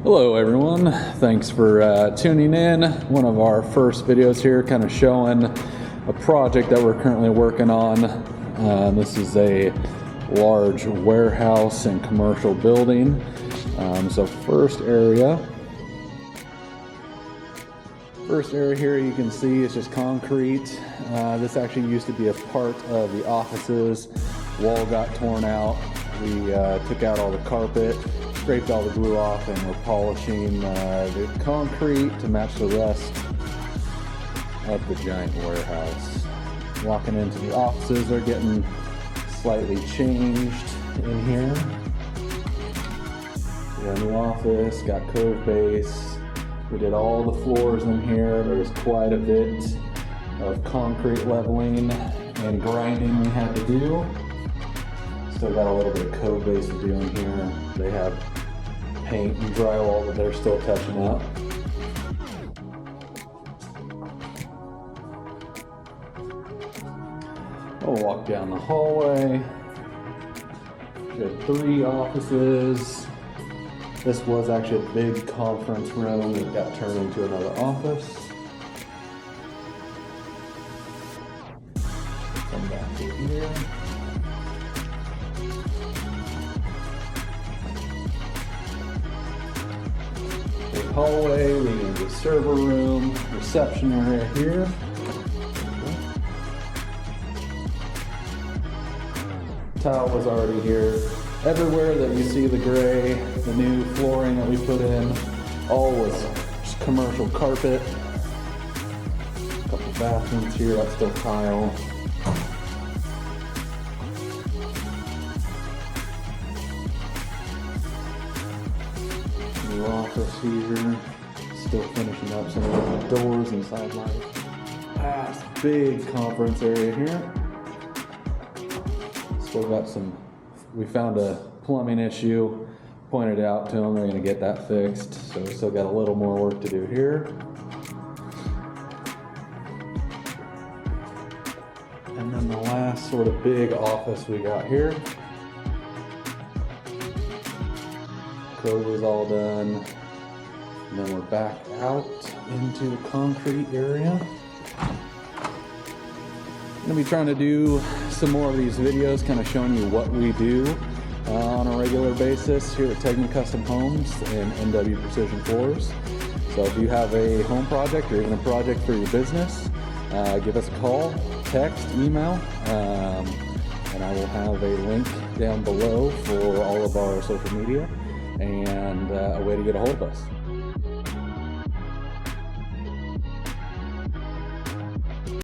Hello everyone, thanks for tuning in. One of our first videos here kind of showing a project that we're currently working on. This is a large warehouse and commercial building. So first area here you can see is just concrete. This actually used to be a part of the offices. Wall got torn out. We took out all the carpet, scraped all the glue off, and we're polishing the concrete to match the rest of the giant warehouse. Walking into the offices, they're getting slightly changed in here. We got a new office, got cove base. We did all the floors in here. There's quite a bit of concrete leveling and grinding we had to do. Still got a little bit of cove base to do in here. They have paint and drywall that they're still touching up. We'll walk down the hallway. We have 3 offices. This was actually a big conference room that got turned into another office. Come back to here. Big hallway leading to the server room, reception area here. Tile was already here. Everywhere that you see the gray, the new flooring that we put in, all was just commercial carpet. A couple bathrooms here, that's still tile. New office here, still finishing up some of the doors and side lights. Past big conference area here. Still got some, we found a plumbing issue, pointed out to them, they're gonna get that fixed. So we still got a little more work to do here. And then the last sort of big office we got here. Cove is all done. And then we're back out into the concrete area. I'm gonna be trying to do some more of these videos, kind of showing you what we do on a regular basis here at Tegman Custom Homes and NW Precision Floors. So if you have a home project or even a project for your business, give us a call, text, email, and I will have a link down below for all of our social media and a way to get a hold of us.